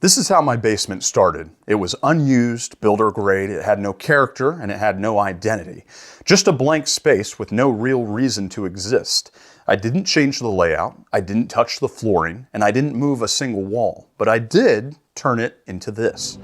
This is how my basement started. It was unused, builder grade, it had no character, and it had no identity. Just a blank space with no real reason to exist. I didn't change the layout, I didn't touch the flooring, and I didn't move a single wall. But I did turn it into this.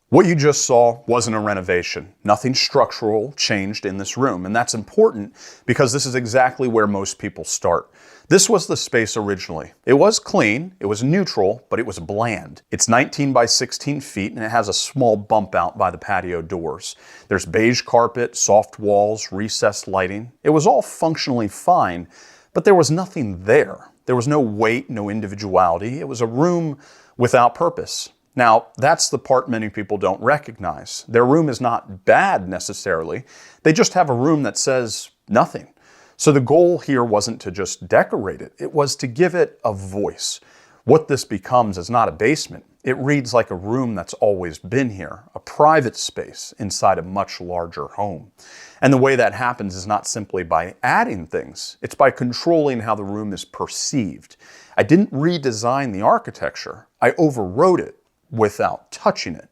What you just saw wasn't a renovation. Nothing structural changed in this room, and that's important because this is exactly where most people start. This was the space originally. It was clean, it was neutral, but it was bland. It's 19 by 16 feet and it has a small bump out by the patio doors. There's beige carpet, soft walls, recessed lighting. It was all functionally fine, but there was nothing there. There was no weight, no individuality. It was a room without purpose. Now, that's the part many people don't recognize. Their room is not bad necessarily. They just have a room that says nothing. So the goal here wasn't to just decorate it. It was to give it a voice. What this becomes is not a basement. It reads like a room that's always been here, a private space inside a much larger home. And the way that happens is not simply by adding things. It's by controlling how the room is perceived. I didn't redesign the architecture. I overwrote it without touching it.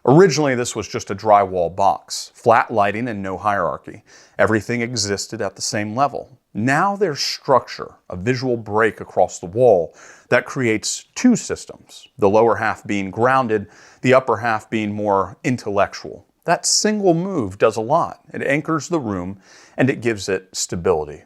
Originally, this was just a drywall box, flat lighting and no hierarchy. Everything existed at the same level. Now there's structure, a visual break across the wall that creates two systems, the lower half being grounded, the upper half being more intellectual. That single move does a lot. It anchors the room and it gives it stability.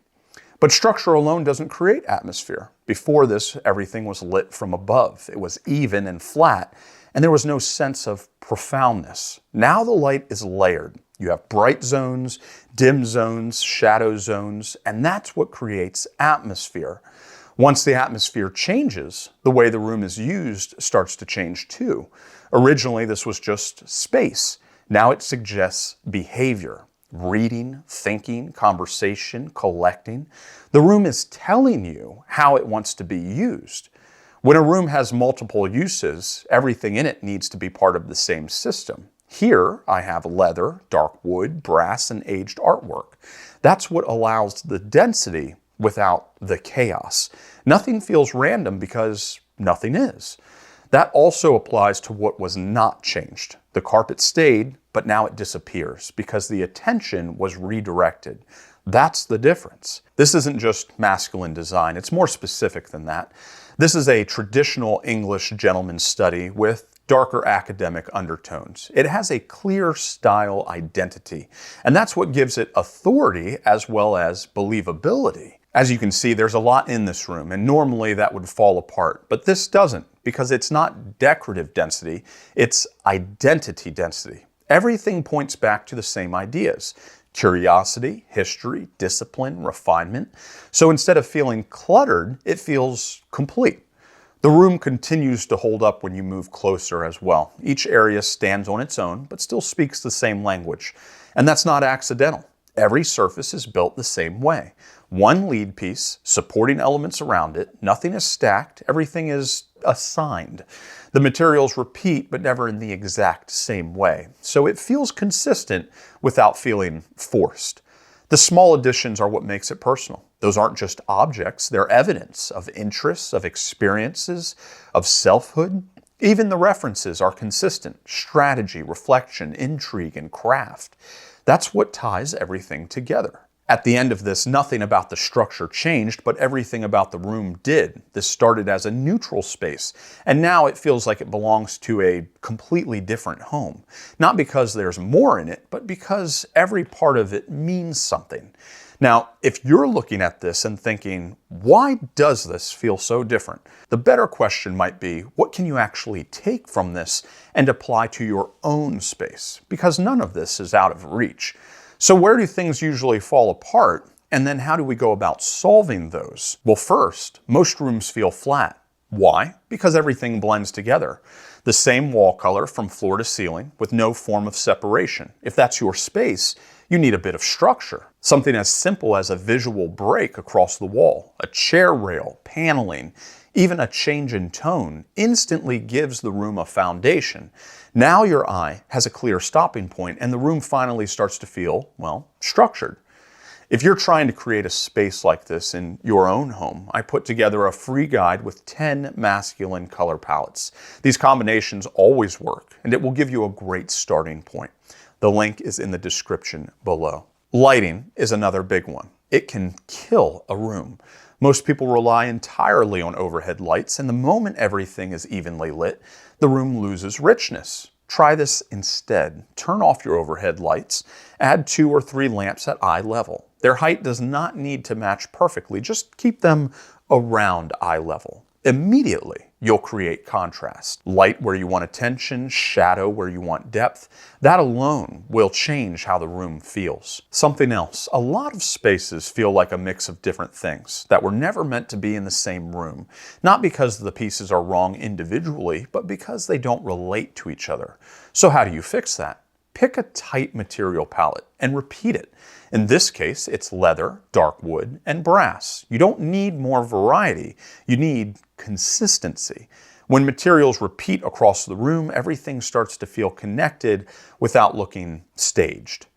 But structure alone doesn't create atmosphere. Before this, everything was lit from above. It was even and flat, and there was no sense of profoundness. Now the light is layered. You have bright zones, dim zones, shadow zones, and that's what creates atmosphere. Once the atmosphere changes, the way the room is used starts to change too. Originally, this was just space. Now it suggests behavior. Reading, thinking, conversation, collecting. The room is telling you how it wants to be used. When a room has multiple uses, everything in it needs to be part of the same system. Here, I have leather, dark wood, brass, and aged artwork. That's what allows the density without the chaos. Nothing feels random because nothing is. That also applies to what was not changed. The carpet stayed, but now it disappears because the attention was redirected. That's the difference. This isn't just masculine design, it's more specific than that. This is a traditional English gentleman's study with darker academic undertones. It has a clear style identity, and that's what gives it authority as well as believability. As you can see, there's a lot in this room, and normally that would fall apart, but this doesn't because it's not decorative density, it's identity density. Everything points back to the same ideas: curiosity, history, discipline, refinement. So instead of feeling cluttered, it feels complete. The room continues to hold up when you move closer as well. Each area stands on its own, but still speaks the same language. And that's not accidental. Every surface is built the same way. One lead piece, supporting elements around it. Nothing is stacked. Everything is assigned. The materials repeat, but never in the exact same way. So it feels consistent without feeling forced. The small additions are what makes it personal. Those aren't just objects. They're evidence of interests, of experiences, of selfhood. Even the references are consistent: strategy, reflection, intrigue, and craft. That's what ties everything together. At the end of this, nothing about the structure changed, but everything about the room did. This started as a neutral space, and now it feels like it belongs to a completely different home. Not because there's more in it, but because every part of it means something. Now, if you're looking at this and thinking, why does this feel so different? The better question might be, what can you actually take from this and apply to your own space? Because none of this is out of reach. So where do things usually fall apart? And then how do we go about solving those? Well, first, most rooms feel flat. Why? Because everything blends together. The same wall color from floor to ceiling with no form of separation. If that's your space, you need a bit of structure. Something as simple as a visual break across the wall, a chair rail, paneling, even a change in tone instantly gives the room a foundation. Now your eye has a clear stopping point and the room finally starts to feel, well, structured. If you're trying to create a space like this in your own home, I put together a free guide with 10 masculine color palettes. These combinations always work and it will give you a great starting point. The link is in the description below. Lighting is another big one. It can kill a room. Most people rely entirely on overhead lights, and the moment everything is evenly lit, the room loses richness. Try this instead. Turn off your overhead lights, add 2 or 3 lamps at eye level. Their height does not need to match perfectly, just keep them around eye level. Immediately, you'll create contrast. Light where you want attention, shadow where you want depth. That alone will change how the room feels. Something else, a lot of spaces feel like a mix of different things that were never meant to be in the same room. Not because the pieces are wrong individually, but because they don't relate to each other. So how do you fix that? Pick a tight material palette and repeat it. In this case, it's leather, dark wood, and brass. You don't need more variety. You need consistency. When materials repeat across the room, everything starts to feel connected without looking staged.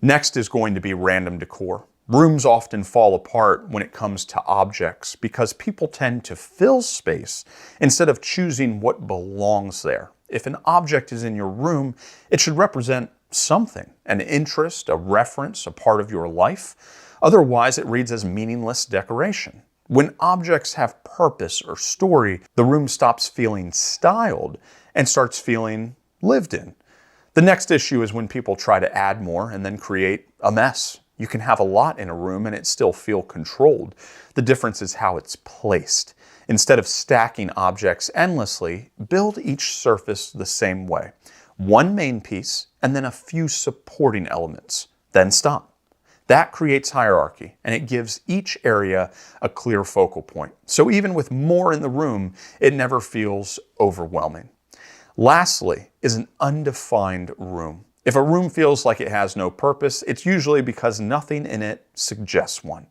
Next is going to be random decor. Rooms often fall apart when it comes to objects because people tend to fill space instead of choosing what belongs there. If an object is in your room, it should represent something, an interest, a reference, a part of your life. Otherwise, it reads as meaningless decoration. When objects have purpose or story, the room stops feeling styled and starts feeling lived in. The next issue is when people try to add more and then create a mess. You can have a lot in a room and it still feel controlled. The difference is how it's placed. Instead of stacking objects endlessly, build each surface the same way. One main piece and then a few supporting elements. Then stop. That creates hierarchy and it gives each area a clear focal point. So even with more in the room, it never feels overwhelming. Lastly is an undefined room. If a room feels like it has no purpose, it's usually because nothing in it suggests one.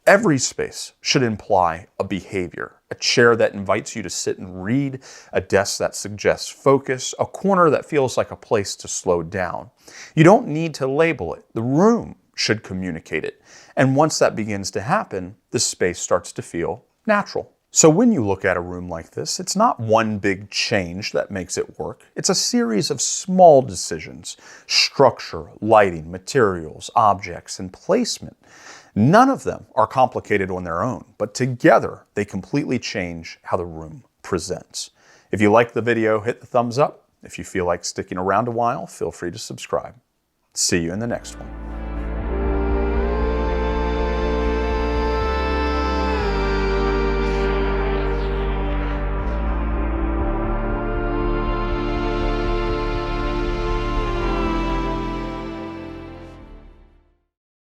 Every space should imply a behavior, a chair that invites you to sit and read, a desk that suggests focus, a corner that feels like a place to slow down. You don't need to label it. The room should communicate it. And once that begins to happen, the space starts to feel natural. So when you look at a room like this, it's not one big change that makes it work. It's a series of small decisions: structure, lighting, materials, objects, and placement. None of them are complicated on their own, but together they completely change how the room presents. If you liked the video, hit the thumbs up. If you feel like sticking around a while, feel free to subscribe. See you in the next one.